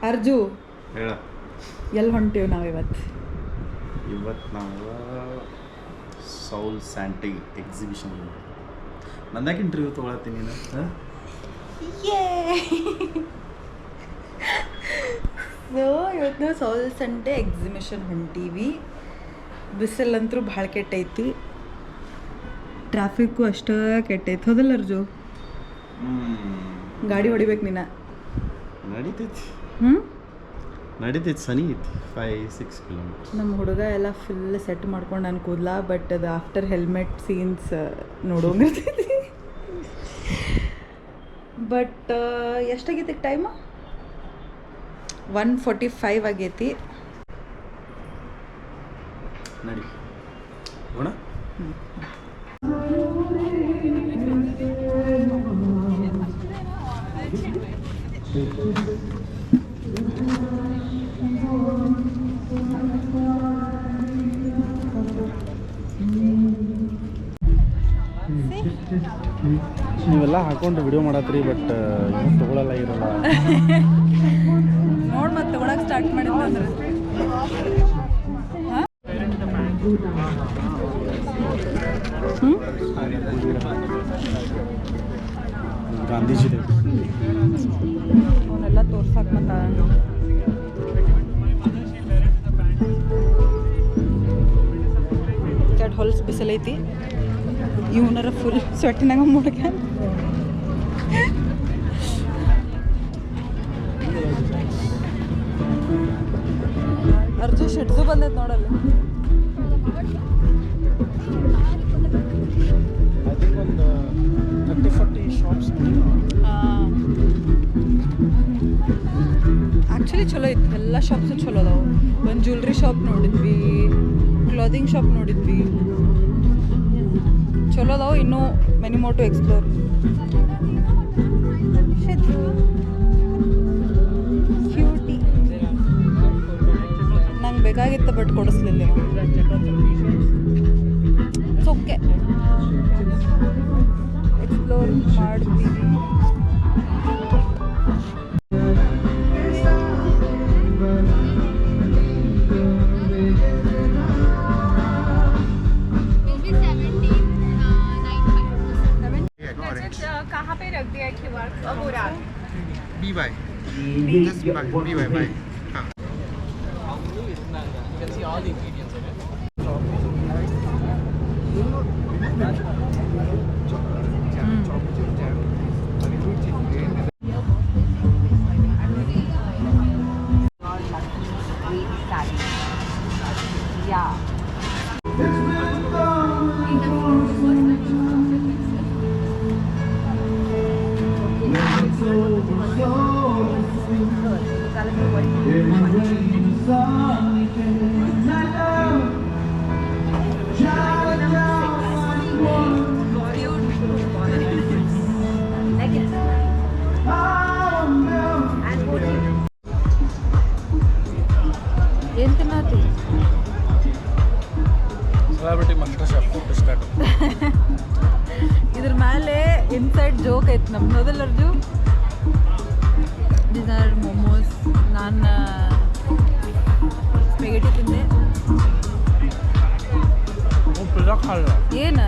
ಅರ್ಜು ಹೇಳ ಎಲ್ಲಿ ಹೊಂಟೀವಿ ನಾವು ಇವತ್ತು ನಾವು ಸೌಲ್ ಸ್ಯಾಂಟಿ ಎಕ್ಸಿಬಿಷನ್ ನಂದಾಕೆ ಇಂಟರ್ವ್ಯೂ ತೊಗೊಳತ್ತೀನಿ ನೀನು ಇವತ್ತು ನಾವು ಸೌಲ್ ಸಂಡೆ ಎಕ್ಸಿಬಿಷನ್ ಹೊಂಟೀವಿ. ಬಿಸಿಲಂತರೂ ಭಾಳ ಕೆಟ್ಟೈತಿ, ಟ್ರಾಫಿಕ್ಕು ಅಷ್ಟ ಕೆಟ್ಟೈತಿ. ಹೌದಲ್ಲ ಅರ್ಜು? ಗಾಡಿ ಹೊಡಿಬೇಕು ನೀನು. ನಡೀತೈತಿ ಹ್ಞೂ ನಡೀತೈತಿ, ಸನಿ ಐತಿ 5-6 ಕಿಲೋಮೀಟರ್. ನಮ್ಮ ಹುಡುಗ ಎಲ್ಲ ಫುಲ್ ಸೆಟ್ ಮಾಡ್ಕೊಂಡು ನಾನು ಕೂದಲ, ಬಟ್ ಅದು ಆಫ್ಟರ್ ಹೆಲ್ಮೆಟ್ ಸೀನ್ಸ್ ನೋಡೋಂಗಿರ್ತೈತಿ. ಬಟ್ ಎಷ್ಟಾಗೈತಿ ಟೈಮು? 1:45 ಆಗೈತಿ. ನಡಿ ಹೋಣ. ನೀವೆಲ್ಲ ಹಾಕೊಂಡು ವಿಡಿಯೋ ಮಾಡತ್ರಿ, ಬಟ್ ಏನು ತೊಗೊಳಲ್ಲ ಇರಲ್ಲ. ನೋಡಿ ಮತ್ತೆ ತೊಗೊಳಕ್ಕೆ ಸ್ಟಾರ್ಟ್ ಮಾಡಿದ್ರೆ ಗಾಂಧೀಜಿ ಅವನ್ನೆಲ್ಲ ತೋರ್ಸಕ್ಕೆ ಮತ್ತೆ ಕೆಟ್ಟ ಹೊಲ್ಸ್ ಬಿಸಿಲೈತಿ. ಇವನರ ಫುಲ್ ಸ್ವೆಟ್ಟಿನಾಗ ಮುಡ್ಕ. ಅರ್ಜು ಶಿಡ್ಸು ಬಂದೈತೆ ನೋಡಲ್ಲ. ಒಂದು 30-40 ಶಾಪ್ಸ್. ಆ್ಯಕ್ಚುಲಿ ಚಲೋ ಇತ್ತು, ಎಲ್ಲ ಶಾಪ್ಸು ಚಲೋ ಅದಾವು. ಒಂದು ಜ್ಯುವೆಲ್ರಿ ಶಾಪ್ ನೋಡಿದ್ವಿ, ಕ್ಲಾದಿಂಗ್ ಶಾಪ್ ನೋಡಿದ್ವಿ, ಚಲೋ ಅದಾವು. ಇನ್ನೂ many more to explore. Cutie ನಂಗೆ ಬೇಕಾಗಿತ್ತು, ಬಟ್ ಕೊಡಿಸ್ಲಿಲ್ಲ. ಓಕೆ, ಎಕ್ಸ್ಪ್ಲೋರ್ ಮಾಡ್ತೀವಿ. कहाँ पे रख दिया QR अब हो रहा है BY just BY हाँ you can see all the ingredients in it. ಏನು ತಿನ್ನತಿ? Celebrity master chef food start. ಇದ್ರ ಮೇಲೆ ಇನ್ಸೈಡ್ ಜೋಕ್ ಐತೆ ನಮ್ದು. ಹೌದಲ್ಲ ಅರ್ಜು? These are momos. ನಾನು ಸ್ಪೆಗೆಟಿ ತಿಂದೆ. ಏನು?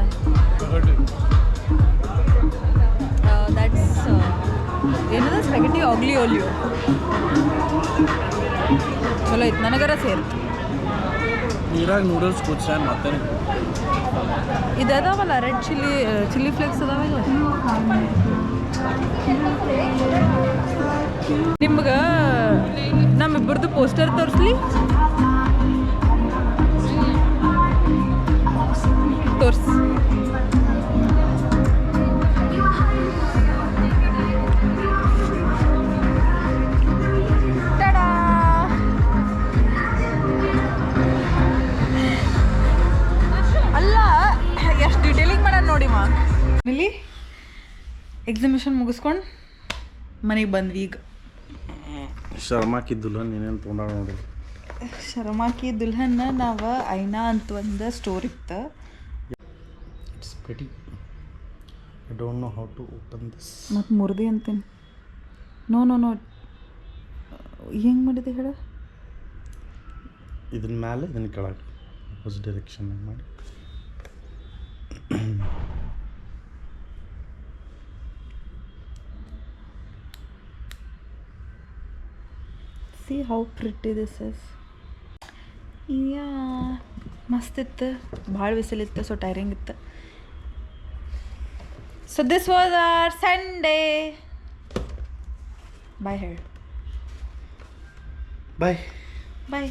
ದ್ಯಾಟ್ಸ್ ಏನದ ಸ್ಪೆಗೆಟಿ ಆಗ್ಲಿ ಓಲಿಯೋ. ಚಲೋ ಐತೆ, ನನಗರ ಸೇರು. ನೀರಾಗ ನೂಡಲ್ಸ್ ಕೂತ್ಸಾನ್ ಮತ್ತೆ ಇದು ಅದಾವಲ್ಲ ರೆಡ್ ಚಿಲ್ಲಿ ಫ್ಲೇಕ್ಸ್ ಅದಾವಲ್ಲ. ನಿಮ್ಗೆ ನಮ್ಮಿಬ್ಬರದು ಪೋಸ್ಟರ್ ತೋರಿಸ್ಲಿ? ತೋರ್ಸ್. ಅಲ್ಲ, ಎಷ್ಟು ಡೀಟೇಲಿಂಗ್ ಮಾಡೋಣ ನೋಡಿ. ಇಲ್ಲಿ ಎಕ್ಸಿಬಿಷನ್ ಮುಗಿಸ್ಕೊಂಡು ಮನೆಗೆ ಬಂದ್ವಿ. ಈಗ ಶರ್ಮಾಕಿ ದುಲ್ಹನ್ ಏನೇನು ತೊಗೊಂಡಾಳ ನೋಡಿ. ಶರ್ಮಾಕಿ ದುಲ್ಹನ್ ನಾವು ಐನಾ ಅಂತ ಒಂದು ಸ್ಟೋರ್ ಇತ್ತು. It's pretty. I don't know how to open this. ಮತ್ತು ಮುರ್ದಿ ಅಂತೀನಿ. ನೋ ನೋ ನೋ ಹೆಂಗೆ ಮಾಡಿದೆ ಹೇಳ ಇದನ್ನ ಮೇಲೆ ಇದನ್ನ ಕೆಳಗೆ ಅಪೋಸಿಟ್ ಡೈರೆಕ್ಷನ್ ಮಾಡಿ see how pretty this is yeah ಮಸ್ತ್ ಇತ್ತು ಭಾಳ ಬಿಸಿಲಿತ್ತು ಸೊ ಟೈರಿಂಗ್ ಇತ್ತು so this was our Sunday bye ಹೇಳಿ ಬಾಯ್ ಬಾಯ್